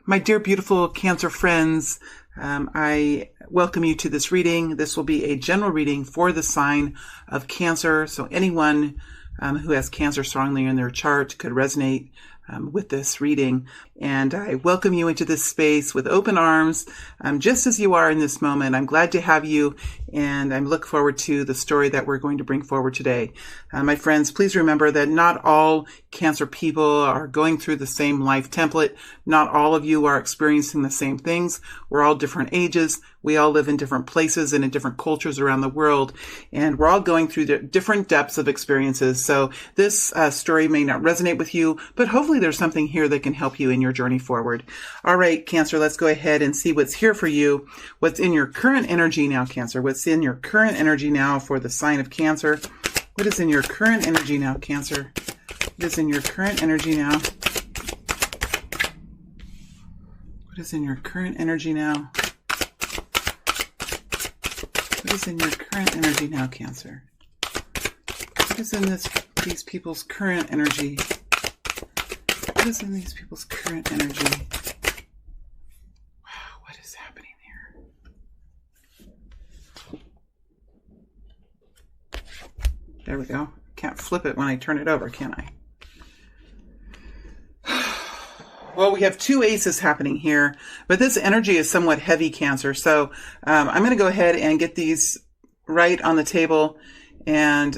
My dear, beautiful Cancer friends, I welcome you to this reading. This will be a general reading for the sign of Cancer. So anyone who has Cancer strongly in their chart could resonate with this reading. And I welcome you into this space with open arms, just as you are in this moment. I'm glad to have you, and I look forward to the story that we're going to bring forward today. My friends, please remember that not all Cancer people are going through the same life template. Not all of you are experiencing the same things. We're all different ages. We all live in different places and in different cultures around the world, and we're all going through different depths of experiences. So this story may not resonate with you, but hopefully there's something here that can help you in your journey forward. All right, Cancer, let's go ahead and see what's here for you. What's in your current energy now, Cancer? What's in your current energy now for the sign of Cancer? What is in your current energy now, Cancer? What is in your current energy now? What is in your current energy now? What is in your current energy now, Cancer? What is in these people's current energy? What is in these people's current energy? Wow, what is happening here? There we go. Can't flip it when I turn it over, can I? Well, we have two aces happening here, but this energy is somewhat heavy, Cancer. So I'm going to go ahead and get these right on the table, and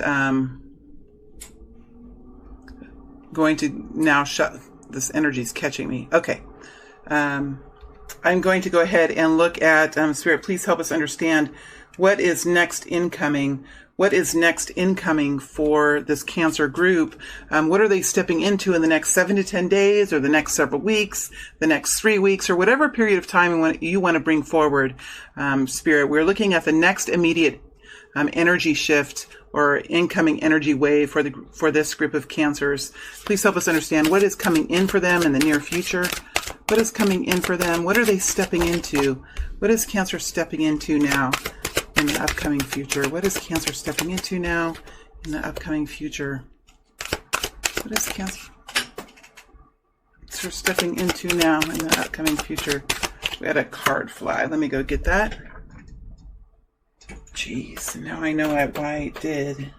going to now shut. This energy is catching me. Okay. I'm going to go ahead and look at, Spirit, please help us understand what is next incoming. What is next incoming for this Cancer group? What are they stepping into in the next 7 to 10 days, or the next several weeks, the next 3 weeks, or whatever period of time you want to bring forward, Spirit? We're looking at the next immediate energy shift or incoming energy wave for this group of Cancers. Please help us understand what is coming in for them in the near future. What is coming in for them? What are they stepping into? What is Cancer stepping into now in the upcoming future? What is Cancer stepping into now in the upcoming future? What is Cancer stepping into now in the upcoming future? We had a card fly. Let me go get that. Jeez, now I know why I did.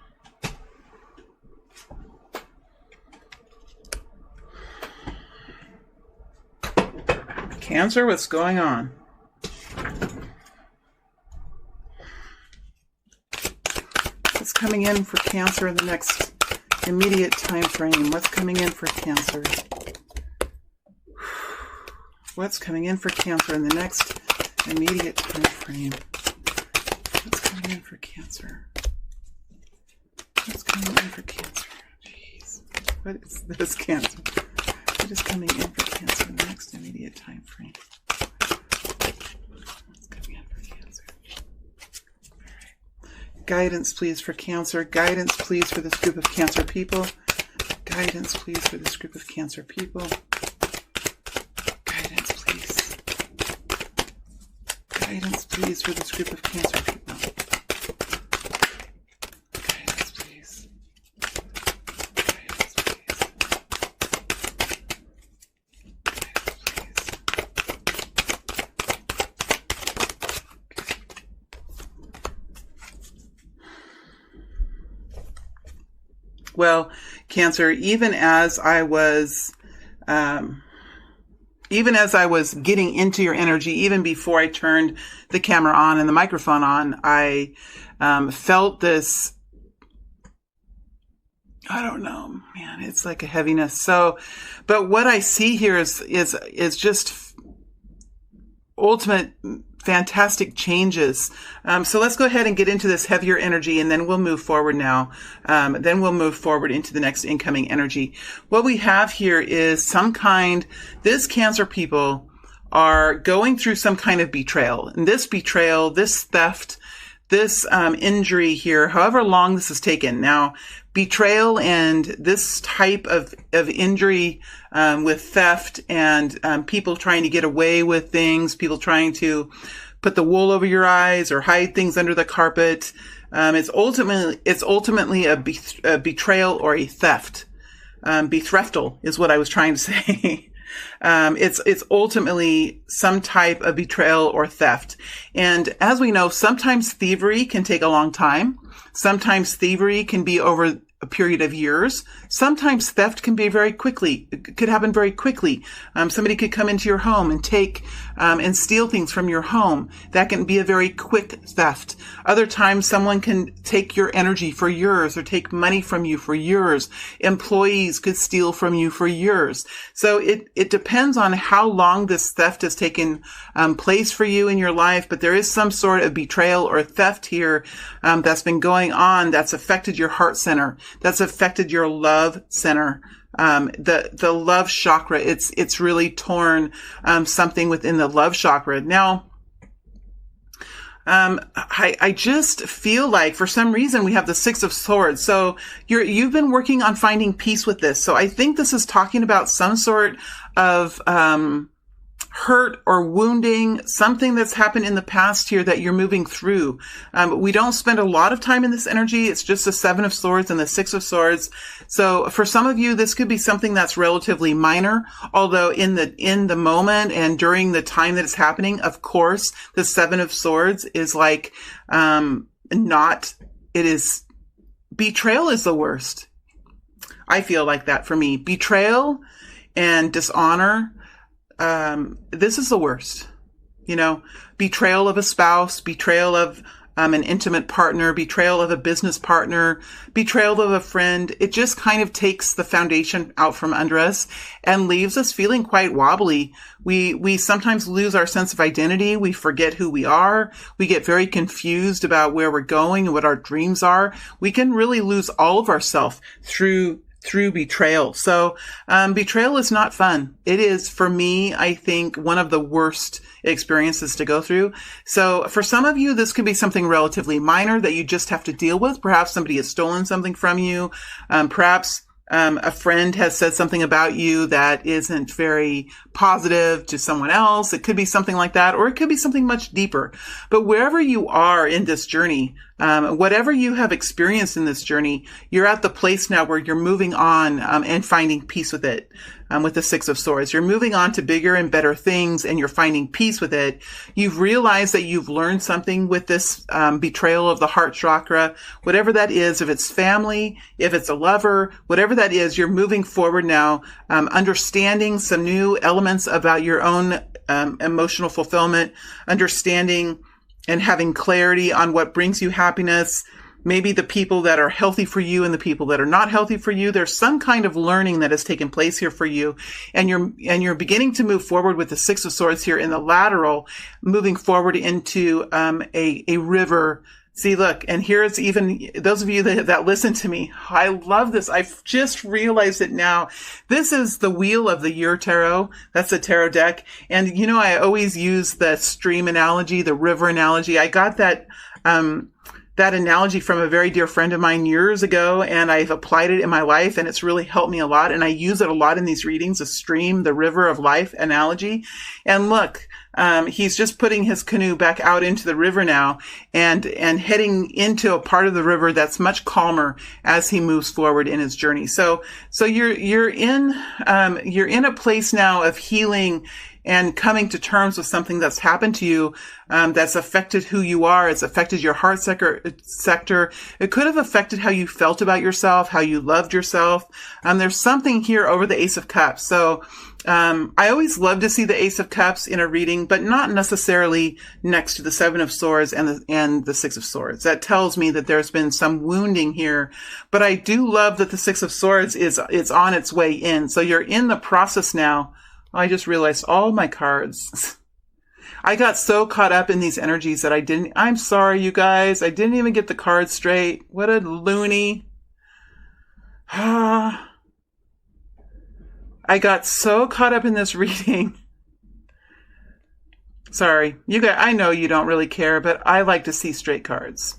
Cancer, what's going on? What's coming in for Cancer in the next immediate time frame? What's coming in for Cancer? What's coming in for Cancer in the next immediate time frame? What's coming in for Cancer? What's coming in for Cancer? Jeez. What is this, Cancer? What is coming in for Cancer in the next immediate time frame? What's coming in for Cancer? All right. Guidance, please, for Cancer. Guidance, please, for this group of Cancer people. Guidance, please, for this group of Cancer people. Guidance, please. Guidance, please, for this group of Cancer people. Guidance, please. Guidance, please. Guidance, please. Well, Cancer, even as I was getting into your energy, even before I turned the camera on and the microphone on, I felt this, I don't know, man, it's like a heaviness. So, but what I see here is just ultimate fantastic changes. So let's go ahead and get into this heavier energy, and then we'll move forward now. Then we'll move forward into the next incoming energy. What we have here is this Cancer people are going through some kind of betrayal. And this betrayal, this theft, this injury here, however long this has taken. Now, betrayal and this type of injury with theft and people trying to get away with things, people trying to put the wool over your eyes or hide things under the carpet. It's ultimately a betrayal or a theft. Bethreftal is what I was trying to say. It's ultimately some type of betrayal or theft. And as we know, sometimes thievery can take a long time. Sometimes thievery can be over a period of years. Sometimes theft can be it could happen very quickly. Somebody could come into your home and take and steal things from your home. That can be a very quick theft. Other times someone can take your energy for years or take money from you for years. Employees could steal from you for years. So it depends on how long this theft has taken place for you in your life, but there is some sort of betrayal or theft here that's been going on that's affected your heart center, that's affected your love center. The love chakra, it's really torn something within the love chakra. Now, I just feel like for some reason we have the Six of Swords. So you've been working on finding peace with this. So I think this is talking about some sort of hurt or wounding, something that's happened in the past here that you're moving through. We don't spend a lot of time in this energy. It's just the Seven of Swords and the Six of Swords. So for some of you, this could be something that's relatively minor, although in the moment and during the time that it's happening, of course, the Seven of Swords is like, betrayal is the worst. I feel like that for me. Betrayal and dishonor, this is the worst, betrayal of a spouse, betrayal of an intimate partner, betrayal of a business partner, betrayal of a friend. It just kind of takes the foundation out from under us and leaves us feeling quite wobbly. We sometimes lose our sense of identity. We forget who we are. We get very confused about where we're going and what our dreams are. We can really lose all of ourselves through betrayal. So, betrayal is not fun. It is, for me, I think, one of the worst experiences to go through. So for some of you, this could be something relatively minor that you just have to deal with. Perhaps somebody has stolen something from you. Perhaps a friend has said something about you that isn't very positive to someone else. It could be something like that, or it could be something much deeper. But wherever you are in this journey, whatever you have experienced in this journey, you're at the place now where you're moving on and finding peace with it. With the Six of Swords, you're moving on to bigger and better things, and you're finding peace with it. You've realized that you've learned something with this betrayal of the heart chakra, whatever that is. If it's family, if it's a lover, whatever that is, you're moving forward now, understanding some new elements about your own emotional fulfillment, understanding and having clarity on what brings you happiness. Maybe the people that are healthy for you and the people that are not healthy for you. There's some kind of learning that has taken place here for you. And you're beginning to move forward with the Six of Swords here in the lateral, moving forward into a river. See, look, and here's even those of you that listen to me. I love this. I've just realized it now. This is the Wheel of the Year Tarot. That's the tarot deck. And I always use the stream analogy, the river analogy. I got that analogy from a very dear friend of mine years ago, and I've applied it in my life, and it's really helped me a lot. And I use it a lot in these readings, the stream, the river of life analogy. And look, he's just putting his canoe back out into the river now and heading into a part of the river that's much calmer as he moves forward in his journey. So you're in a place now of healing and coming to terms with something that's happened to you, that's affected who you are. It's affected your heart sector. It could have affected how you felt about yourself, how you loved yourself. There's something here over the Ace of Cups. So, I always love to see the Ace of Cups in a reading, but not necessarily next to the Seven of Swords and the Six of Swords. That tells me that there's been some wounding here, but I do love that the Six of Swords is on its way in. So you're in the process now. I just realized all my cards. I got so caught up in these energies that I'm sorry, you guys. I didn't even get the cards straight. What a loony. I got so caught up in this reading. Sorry, you guys, I know you don't really care, but I like to see straight cards.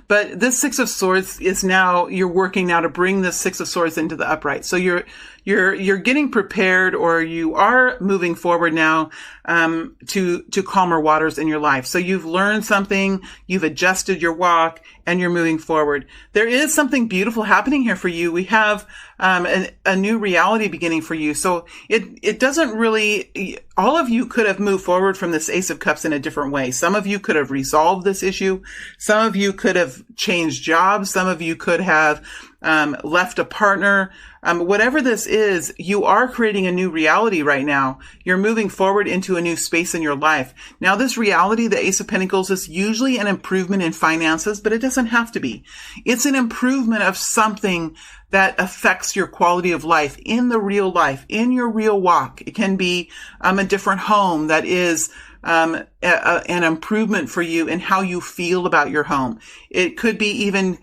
But this Six of Swords is now, you're working now to bring this Six of Swords into the upright. So you're you're getting prepared, or you are moving forward now to calmer waters in your life. So you've learned something, you've adjusted your walk, and you're moving forward. There is something beautiful happening here for you. We have a new reality beginning for you. So it doesn't really, all of you could have moved forward from this Ace of Cups in a different way. Some of you could have resolved this issue. Some of you could have changed jobs. Some of you could have left a partner. Whatever this is, you are creating a new reality right now. You're moving forward into a new space in your life. Now, this reality, the Ace of Pentacles, is usually an improvement in finances, but it doesn't have to be. It's an improvement of something that affects your quality of life in the real life, in your real walk. It can be a different home that is an improvement for you in how you feel about your home. It could be even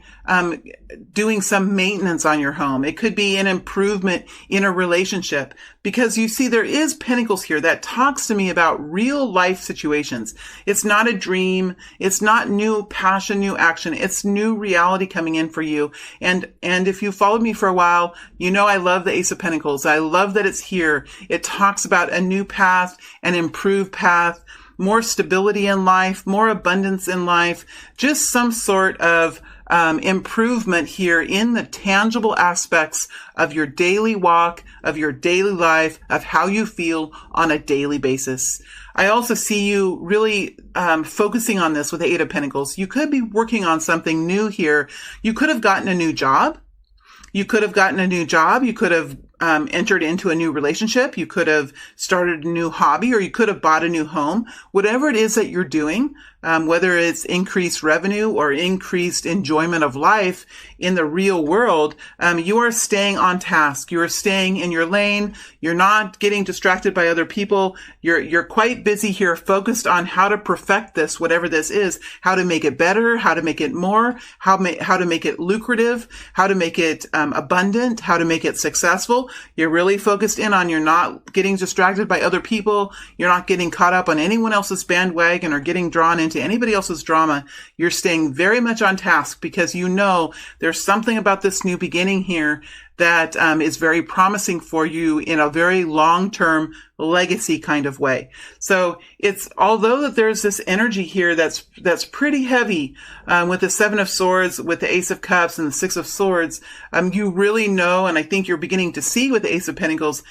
doing some maintenance on your home. It could be an improvement in a relationship, because you see, there is Pentacles here that talks to me about real life situations. It's not a dream. It's not new passion, new action. It's new reality coming in for you. And if you followed me for a while, you know I love the Ace of Pentacles. I love that it's here. It talks about a new path, an improved path, more stability in life, more abundance in life, just some sort of improvement here in the tangible aspects of your daily walk, of your daily life, of how you feel on a daily basis. I also see you really focusing on this with the Eight of Pentacles. You could be working on something new here. You could have gotten a new job. You could have gotten a new job. You could have entered into a new relationship. You could have started a new hobby, or you could have bought a new home. Whatever it is that you're doing, whether it's increased revenue or increased enjoyment of life in the real world, you are staying on task. You are staying in your lane. You're not getting distracted by other people. You're quite busy here, focused on how to perfect this, whatever this is, how to make it better, how to make it more, how to make it lucrative, how to make it abundant, how to make it successful. You're really focused in on, you're not getting distracted by other people. You're not getting caught up on anyone else's bandwagon or getting drawn into anybody else's drama. You're staying very much on task, because you know there's something about this new beginning here that is very promising for you in a very long-term legacy kind of way. So it's, although that there's this energy here that's pretty heavy, with the Seven of Swords, with the Ace of Cups and the Six of Swords, you really know, and I think you're beginning to see with the Ace of Pentacles,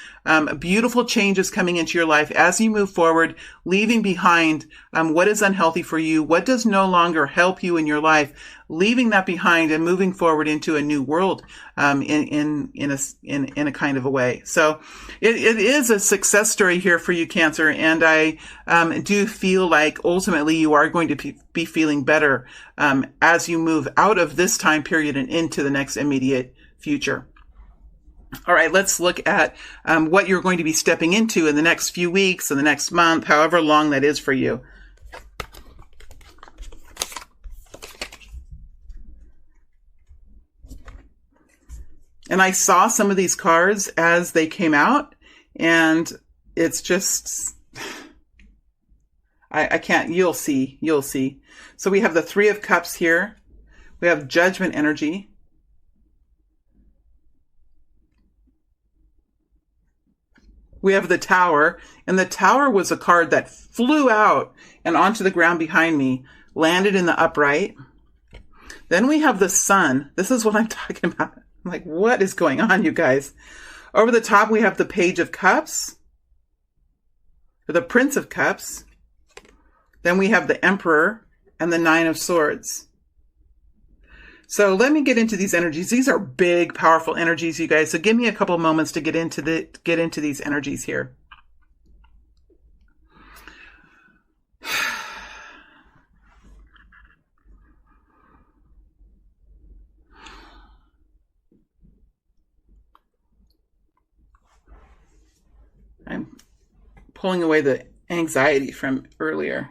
beautiful changes coming into your life as you move forward, leaving behind what is unhealthy for you, what does no longer help you in your life, leaving that behind and moving forward into a new world, in a kind of a way. So it is a success story here for you, Cancer. And I do feel like ultimately you are going to be feeling better as you move out of this time period and into the next immediate future. All right, let's look at what you're going to be stepping into in the next few weeks, in the next month, however long that is for you. And I saw some of these cards as they came out, and it's just, I can't, you'll see. So we have the Three of Cups here. We have Judgment energy. We have the Tower, and the Tower was a card that flew out and onto the ground behind me, landed in the upright. Then we have the Sun. This is what I'm talking about. I'm like, what is going on, you guys? Over the top, we have the Page of Cups, or the Prince of Cups. Then we have the Emperor and the Nine of Swords. So let me get into these energies. These are big, powerful energies, you guys. So give me a couple moments to get into these energies here. I'm pulling away the anxiety from earlier.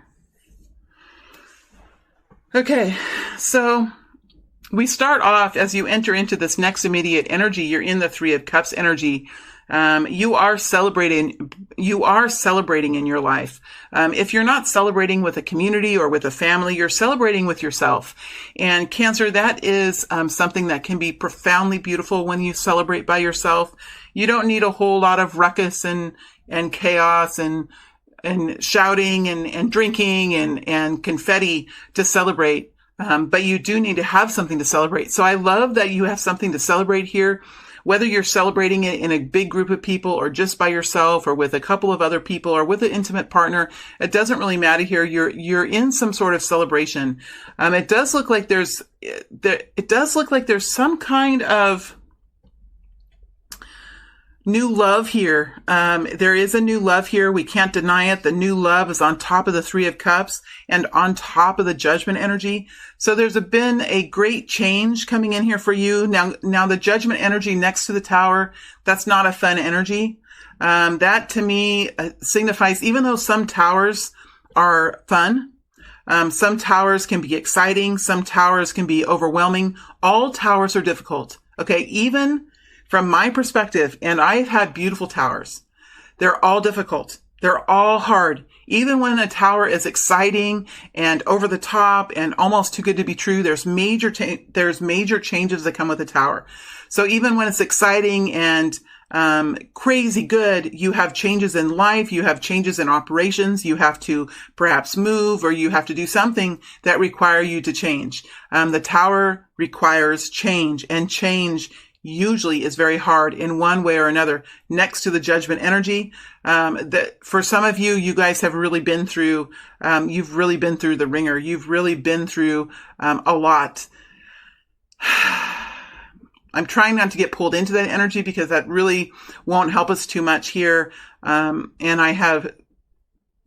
Okay, so we start off, as you enter into this next immediate energy, you're in the Three of Cups energy. You are celebrating you are celebrating in your life. If you're not celebrating with a community or with a family, you're celebrating with yourself. And Cancer, that is something that can be profoundly beautiful when you celebrate by yourself. You don't need a whole lot of ruckus and chaos and shouting and drinking and confetti to celebrate. But you do need to have something to celebrate. So I love that you have something to celebrate here. Whether you're celebrating it in a big group of people or just by yourself or with a couple of other people or with an intimate partner, it doesn't really matter here. You're in some sort of celebration. It does look like there's some kind of new love here. There is a new love here. We can't deny it. The new love is on top of the Three of Cups and on top of the Judgment energy. So there's been a great change coming in here for you. Now the Judgment energy next to the Tower, that's not a fun energy. That to me signifies, even though some towers are fun, some towers can be exciting, some towers can be overwhelming. All towers are difficult. Okay. Even from my perspective, and I've had beautiful towers, they're all difficult. They're all hard. Even when a tower is exciting and over the top and almost too good to be true, there's major changes that come with a tower. So even when it's exciting and crazy good, you have changes in life, you have changes in operations, you have to perhaps move, or you have to do something that require you to change. The tower requires change, and change usually is very hard in one way or another. Next to the Judgment energy, that for some of you, you guys have really been through, you've really been through the ringer. You've really been through a lot. I'm trying not to get pulled into that energy because that really won't help us too much here. And I have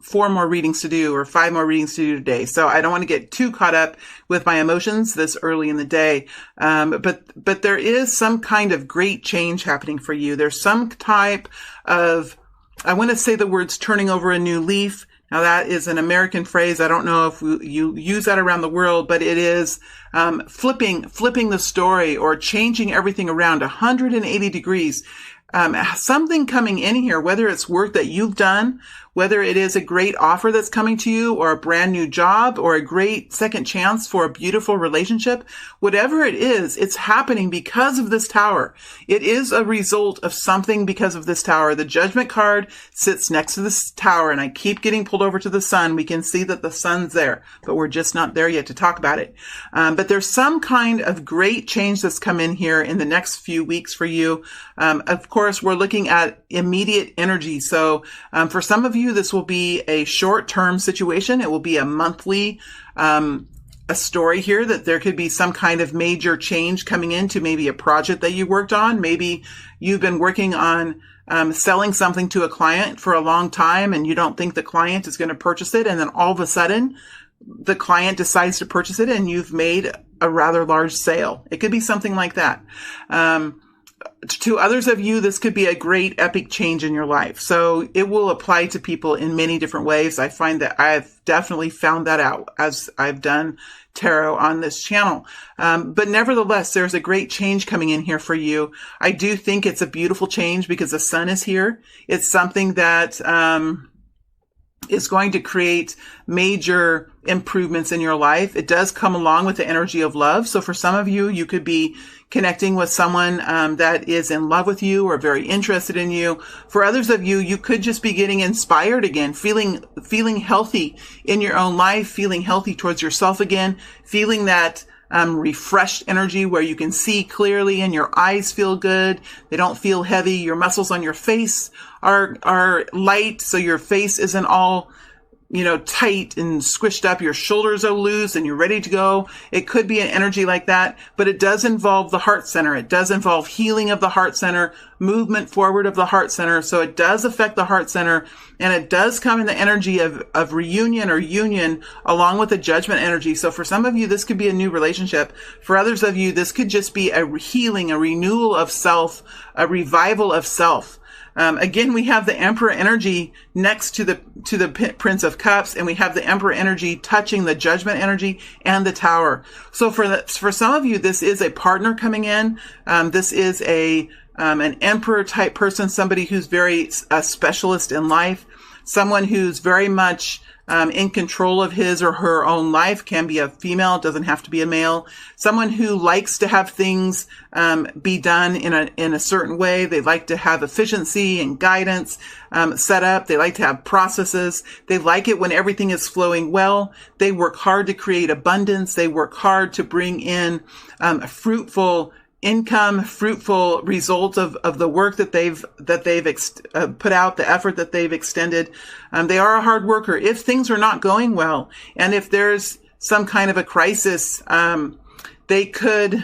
4 more readings to do, or 5 more readings to do today. So I don't want to get too caught up with my emotions this early in the day. But there is some kind of great change happening for you. There's some type of, I want to say the words turning over a new leaf. Now that is an American phrase. I don't know if you use that around the world, but it is flipping the story or changing everything around 180 degrees. Something coming in here, whether it's work that you've done, whether it is a great offer that's coming to you, or a brand new job, or a great second chance for a beautiful relationship, whatever it is, it's happening because of this Tower. It is a result of something because of this Tower. The Judgment card sits next to this Tower, and I keep getting pulled over to the Sun. We can see that the Sun's there, but we're just not there yet to talk about it. But there's some kind of great change that's come in here in the next few weeks for you. Of course, we're looking at immediate energy. So for some of you, this will be a short-term situation. It will be a monthly a story here that there could be some kind of major change coming into maybe a project that you worked on. Maybe you've been working on selling something to a client for a long time, and you don't think the client is going to purchase it. And then all of a sudden, the client decides to purchase it, and you've made a rather large sale. It could be something like that. To others of you, this could be a great epic change in your life. So it will apply to people in many different ways. I find that I've definitely found that out as I've done tarot on this channel. But nevertheless, there's a great change coming in here for you. I do think it's a beautiful change because the Sun is here. It's something that is going to create major improvements in your life. It does come along with the energy of love. So for some of you, you could be connecting with someone that is in love with you or very interested in you. For others of you, you could just be getting inspired again, feeling healthy in your own life, feeling healthy towards yourself again, feeling that refreshed energy where you can see clearly and your eyes feel good. They don't feel heavy. Your muscles on your face are light, so your face isn't all, tight and squished up. Your shoulders are loose and you're ready to go. It could be an energy like that, but it does involve the heart center. It does involve healing of the heart center, movement forward of the heart center. So it does affect the heart center, and it does come in the energy of reunion or union along with the Judgment energy. So for some of you, this could be a new relationship. For others of you, this could just be a healing, a renewal of self, a revival of self. Again, we have the Emperor energy next to the Prince of Cups, and we have the Emperor energy touching the Judgment energy and the Tower. So for some of you, this is a partner coming in. This is a an emperor type person, somebody who's very a specialist in life, someone who's very much in control of his or her own life. Can be a female, doesn't have to be a male. Someone who likes to have things be done in a certain way. They like to have efficiency and guidance set up. They like to have processes. They like it when everything is flowing well. They work hard to create abundance. They work hard to bring in fruitful income, fruitful results of the work that they've put out, the effort that they've extended. They are a hard worker. If things are not going well, and if there's some kind of a crisis, they could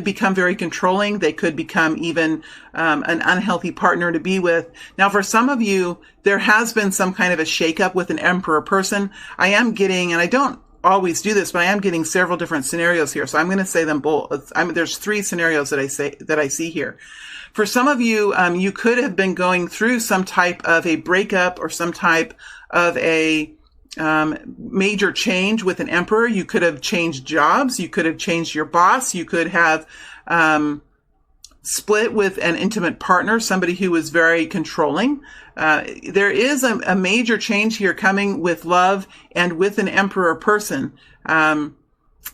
become very controlling. They could become even an unhealthy partner to be with. Now, for some of you, there has been some kind of a shakeup with an emperor person. I am getting, and I don't always do this, but I am getting several different scenarios here. So I'm going to say them both. There's 3 scenarios that I see here. For some of you, you could have been going through some type of a breakup or some type of a major change with an emperor. You could have changed jobs. You could have changed your boss. You could have split with an intimate partner, somebody who was very controlling. There is a major change here coming with love and with an emperor person.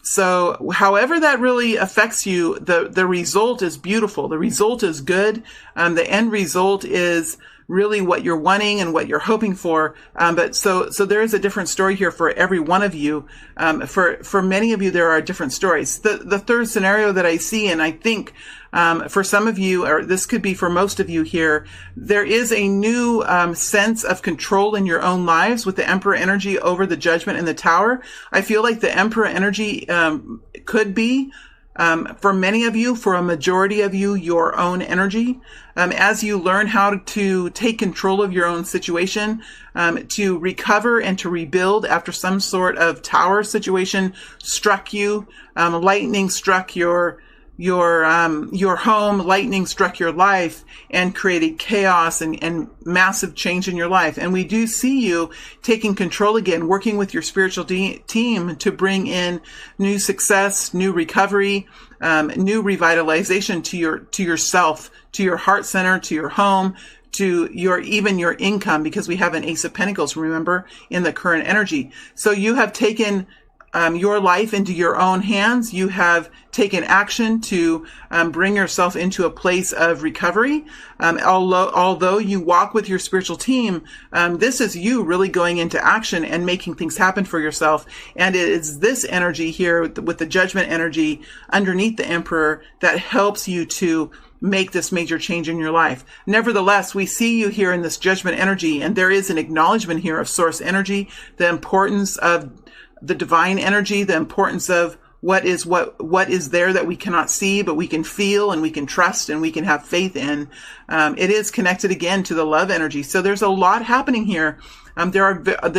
So however that really affects you, the result is beautiful. The result is good. The end result is really what you're wanting and what you're hoping for. But so there is a different story here for every one of you. For many of you, there are different stories. The third scenario that I see, and I think, for some of you, or this could be for most of you here, there is a new sense of control in your own lives with the Emperor energy over the Judgment and the Tower. I feel like the Emperor energy could be, for many of you, for a majority of you, your own energy. As you learn how to take control of your own situation, to recover and to rebuild after some sort of tower situation struck you, lightning struck your home, lightning struck your life and created chaos and massive change in your life. And we do see you taking control again, working with your spiritual team to bring in new success, new recovery, new revitalization to yourself, to your heart center, to your home, to even your income, because we have an Ace of Pentacles, remember, in the current energy. So you have taken your life into your own hands. You have taken action to bring yourself into a place of recovery. Although you walk with your spiritual team, this is you really going into action and making things happen for yourself. And it is this energy here with the Judgment energy underneath the Emperor that helps you to make this major change in your life. Nevertheless, we see you here in this Judgment energy, and there is an acknowledgement here of source energy, the importance of the divine energy, the importance of what is there that we cannot see, but we can feel and we can trust and we can have faith in. It is connected again to the love energy. So there's a lot happening here. There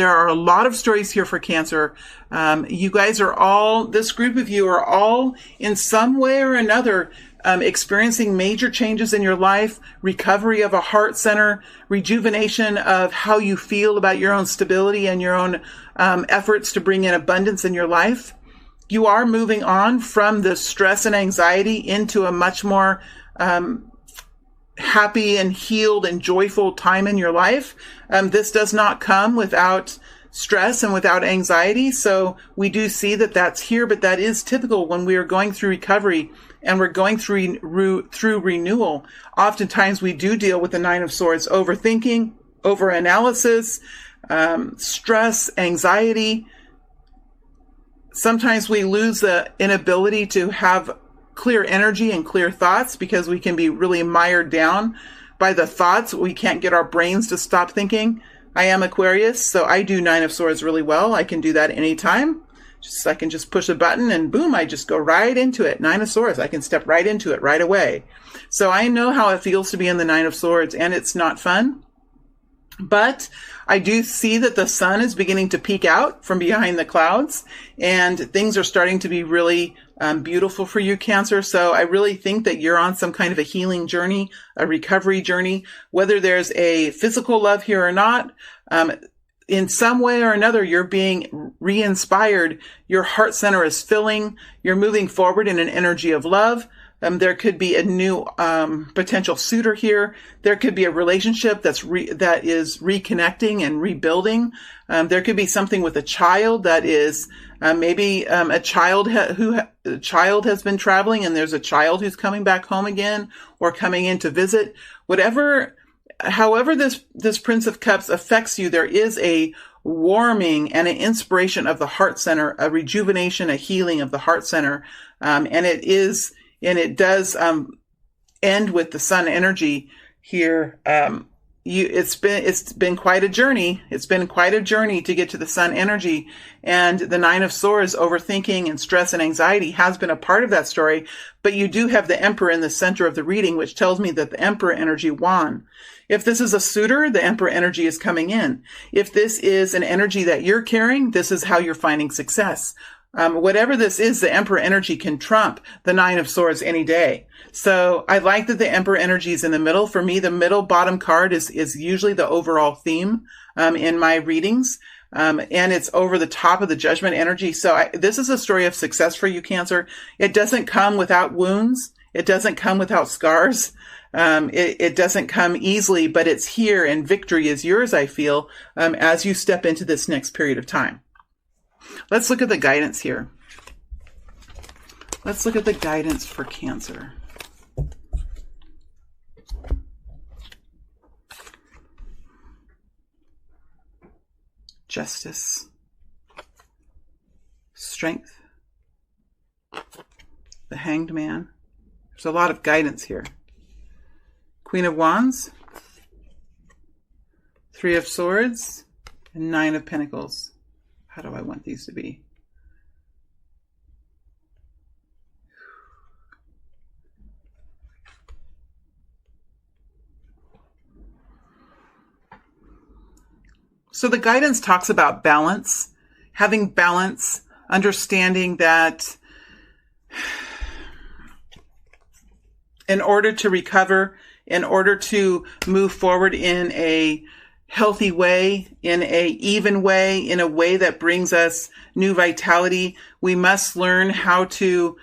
are a lot of stories here for Cancer. You guys are all, this group of you are all in some way or another experiencing major changes in your life, recovery of a heart center, rejuvenation of how you feel about your own stability and your own efforts to bring in abundance in your life. You are moving on from the stress and anxiety into a much more happy and healed and joyful time in your life. This does not come without stress and without anxiety. So we do see that that's here, but that is typical when we are going through recovery and we're going through renewal. Oftentimes we do deal with the Nine of Swords, overthinking, overanalysis, stress, anxiety. Sometimes we lose the inability to have clear energy and clear thoughts because we can be really mired down by the thoughts. We can't get our brains to stop thinking. I am Aquarius, so I do Nine of Swords really well. I can do that anytime. I can just push a button and boom, I just go right into it. Nine of Swords. I can step right into it right away. So I know how it feels to be in the Nine of Swords, and it's not fun. But I do see that the sun is beginning to peek out from behind the clouds, and things are starting to be really beautiful for you, Cancer. So I really think that you're on some kind of a healing journey, a recovery journey, whether there's a physical love here or not. In some way or another, you're being re-inspired. Your heart center is filling. You're moving forward in an energy of love. There could be a new potential suitor here. There could be a relationship that is reconnecting and rebuilding. There could be something with a child that is maybe a child child has been traveling, and there's a child who's coming back home again or coming in to visit. However this Prince of Cups affects you, there is a warming and an inspiration of the heart center, a rejuvenation, a healing of the heart center. And it does end with the sun energy here. It's been quite a journey. It's been quite a journey to get to the sun energy, and the Nine of Swords, overthinking and stress and anxiety, has been a part of that story. But you do have the Emperor in the center of the reading, which tells me that the Emperor energy won. If this is a suitor, the Emperor energy is coming in. If this is an energy that you're carrying, this is how you're finding success. Whatever this is, the Emperor energy can trump the Nine of Swords any day. So I like that the Emperor energy is in the middle. For me, the middle bottom card is usually the overall theme in my readings. And it's over the top of the Judgment energy. So this is a story of success for you, Cancer. It doesn't come without wounds. It doesn't come without scars. It doesn't come easily, but it's here, and victory is yours, I feel, as you step into this next period of time. Let's look at the guidance here. Let's look at the guidance for Cancer. Justice. Strength. The Hanged Man. There's a lot of guidance here. Queen of Wands. Three of Swords. And Nine of Pentacles. How do I want these to be? So the guidance talks about balance, having balance, understanding that in order to recover, in order to move forward in a healthy way, in a even way, in a way that brings us new vitality, we must learn how to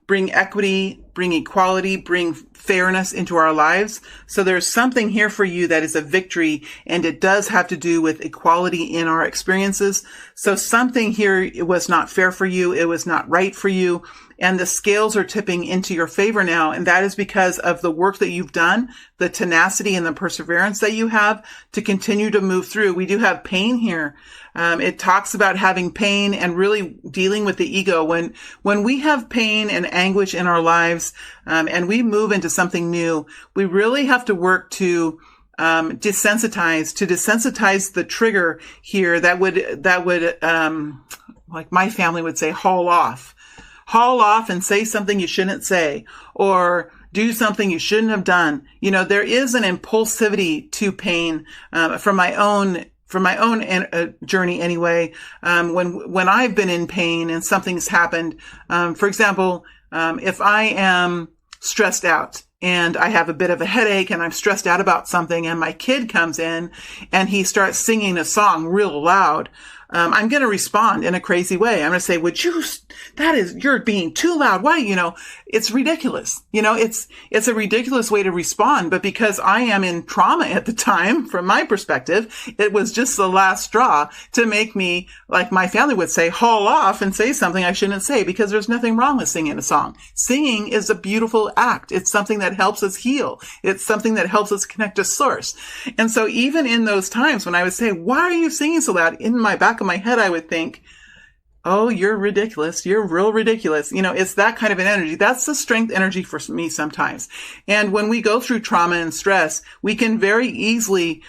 bring equity, bring equality, bring fairness into our lives. So there's something here for you that is a victory, and it does have to do with equality in our experiences. So something here was not fair for you. It was not right for you. And the scales are tipping into your favor now. And that is because of the work that you've done, the tenacity and the perseverance that you have to continue to move through. We do have pain here. It talks about having pain and really dealing with the ego. When we have pain and anguish in our lives, and we move into something new, we really have to work to desensitize the trigger here that would, like my family would say, haul off and say something you shouldn't say, or do something you shouldn't have done. You know, there is an impulsivity to pain, from my own journey anyway. When I've been in pain and something's happened, for example, if I am stressed out and I have a bit of a headache and I'm stressed out about something, and my kid comes in and he starts singing a song real loud, I'm going to respond in a crazy way. I'm going to say, you're being too loud. Why? It's ridiculous. It's a ridiculous way to respond, but because I am in trauma at the time, from my perspective, it was just the last straw to make me, like my family would say, haul off and say something I shouldn't say, because there's nothing wrong with singing a song. Singing is a beautiful act. It's something that helps us heal. It's something that helps us connect to source. And so even in those times when I would say, why are you singing so loud? In my back of my head, I would think, oh, you're ridiculous. You're real ridiculous. It's that kind of an energy. That's the strength energy for me sometimes. And when we go through trauma and stress, we can very easily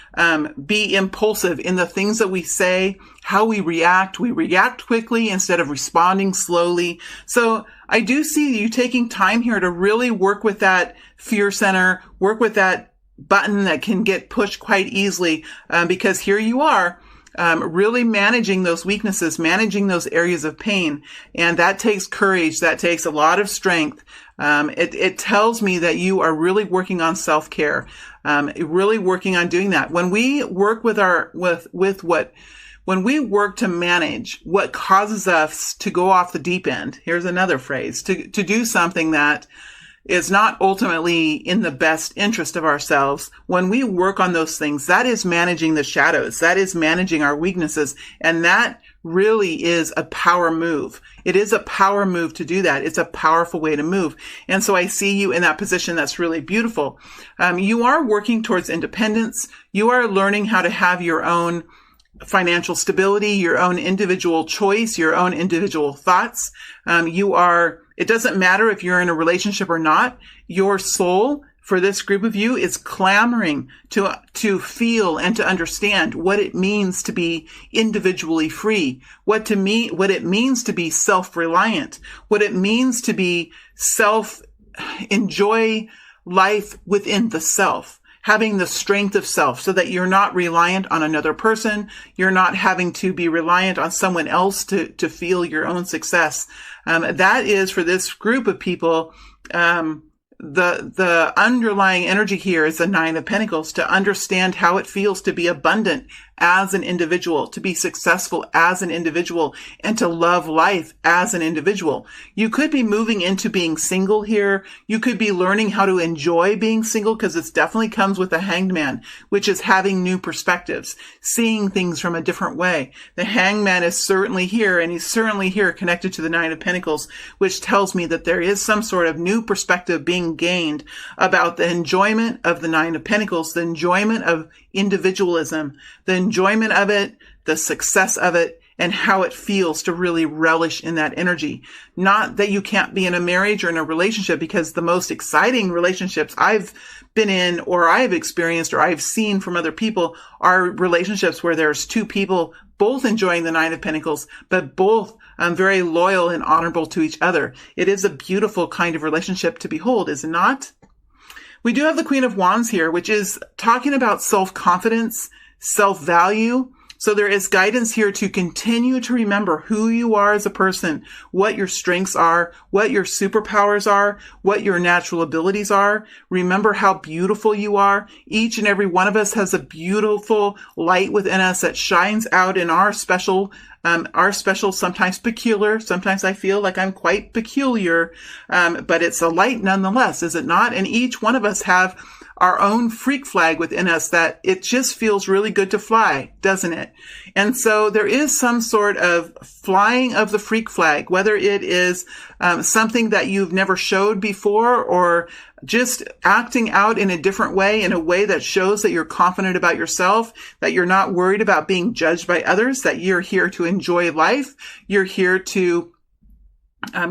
be impulsive in the things that we say, how we react. We react quickly instead of responding slowly. So I do see you taking time here to really work with that fear center, work with that button that can get pushed quite easily, because here you are, really managing those weaknesses, managing those areas of pain. And that takes courage. That takes a lot of strength. It tells me that you are really working on self-care, really working on doing that. When we work with when we work to manage what causes us to go off the deep end, here's another phrase, to do something that is not ultimately in the best interest of ourselves. When we work on those things, that is managing the shadows. That is managing our weaknesses. And that really is a power move. It is a power move to do that. It's a powerful way to move. And so I see you in that position. That's really beautiful. You are working towards independence. You are learning how to have your own financial stability, your own individual choice, your own individual thoughts. It doesn't matter if you're in a relationship or not. Your soul, for this group of you, is clamoring to feel and to understand what it means to be individually free, what it means to be self-reliant, what it means to be enjoy life within the self. Having the strength of self so that you're not reliant on another person. You're not having to be reliant on someone else to feel your own success. That is, for this group of people, the underlying energy here is the Nine of Pentacles, to understand how it feels to be abundant as an individual, to be successful as an individual, and to love life as an individual. You could be moving into being single here. You could be learning how to enjoy being single, because it definitely comes with the Hanged Man, which is having new perspectives, seeing things from a different way. The Hanged Man is certainly here, and he's certainly here connected to the Nine of Pentacles, which tells me that there is some sort of new perspective being gained about the enjoyment of the Nine of Pentacles, the enjoyment of individualism, the enjoyment of it, the success of it, and how it feels to really relish in that energy. Not that you can't be in a marriage or in a relationship, because the most exciting relationships I've been in, or I've experienced, or I've seen from other people, are relationships where there's two people both enjoying the Nine of Pentacles, but both very loyal and honorable to each other. It is a beautiful kind of relationship to behold, is it not? We do have the Queen of Wands here, which is talking about self-confidence, self-value. So there is guidance here to continue to remember who you are as a person, what your strengths are, what your superpowers are, what your natural abilities are. Remember how beautiful you are. Each and every one of us has a beautiful light within us that shines out in our special, sometimes peculiar. Sometimes I feel like I'm quite peculiar, but it's a light nonetheless, is it not? And each one of us have our own freak flag within us that it just feels really good to fly, doesn't it? And so there is some sort of flying of the freak flag, whether it is something that you've never showed before, or just acting out in a different way, in a way that shows that you're confident about yourself, that you're not worried about being judged by others, that you're here to enjoy life. You're here to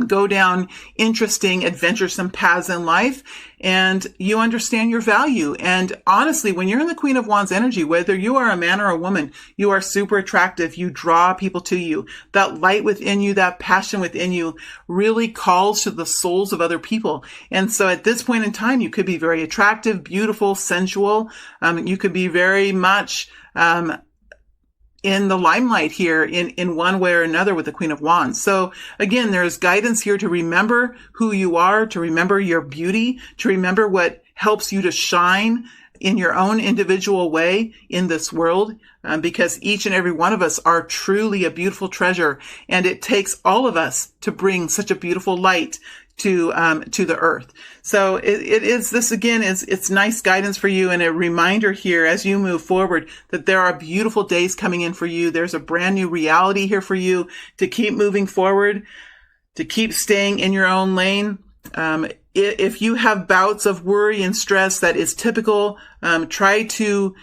go down interesting, adventuresome paths in life, and you understand your value. And honestly, when you're in the Queen of Wands energy, whether you are a man or a woman, you are super attractive. You draw people to you. That light within you, that passion within you really calls to the souls of other people. And so at this point in time, you could be very attractive, beautiful, sensual. You could be very much in the limelight here in one way or another with the Queen of Wands. So again, there's guidance here to remember who you are, to remember your beauty, to remember what helps you to shine in your own individual way in this world, because each and every one of us are truly a beautiful treasure, and it takes all of us to bring such a beautiful light to the earth. So it's nice guidance for you, and a reminder here as you move forward that there are beautiful days coming in for you. There's a brand new reality here for you to keep moving forward, to keep staying in your own lane. If you have bouts of worry and stress, that is typical. Try to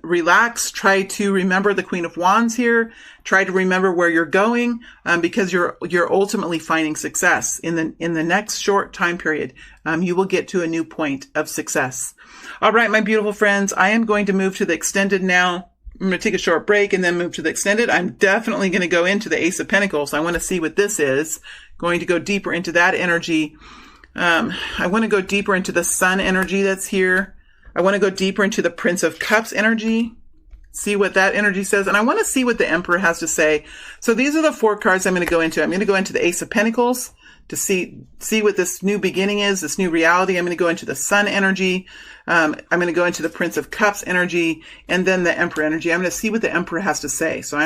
relax. Try to remember the Queen of Wands here. Try to remember where you're going, because you're ultimately finding success in the next short time period. You will get to a new point of success. All right, my beautiful friends, I am going to move to the extended now. I'm going to take a short break and then move to the extended. I'm definitely going to go into the Ace of Pentacles. I want to see what this is. Going to go deeper into that energy. I want to go deeper into the Sun energy that's here. I want to go deeper into the Prince of Cups energy. See what that energy says. And I want to see what the Emperor has to say. So these are the four cards I'm going to go into. I'm going to go into the Ace of Pentacles, to see what this new beginning is, this new reality. I'm going to go into the Sun energy. I'm going to go into the Prince of Cups energy, and then the Emperor energy. I'm going to see what the Emperor has to say. So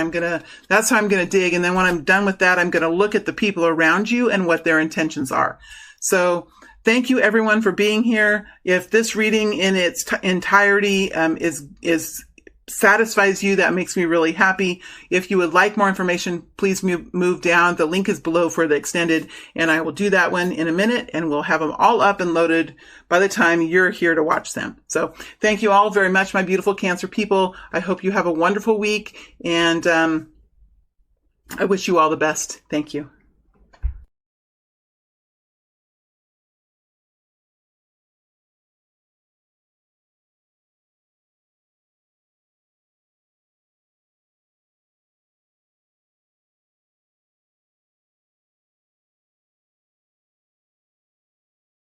that's how I'm going to dig. And then when I'm done with that, I'm going to look at the people around you and what their intentions are. So thank you everyone for being here. If this reading in its entirety is satisfies you, that makes me really happy. If you would like more information, please move down. The link is below for the extended, and I will do that one in a minute, and we'll have them all up and loaded by the time you're here to watch them. So thank you all very much, my beautiful Cancer people. I hope you have a wonderful week, and I wish you all the best. Thank you.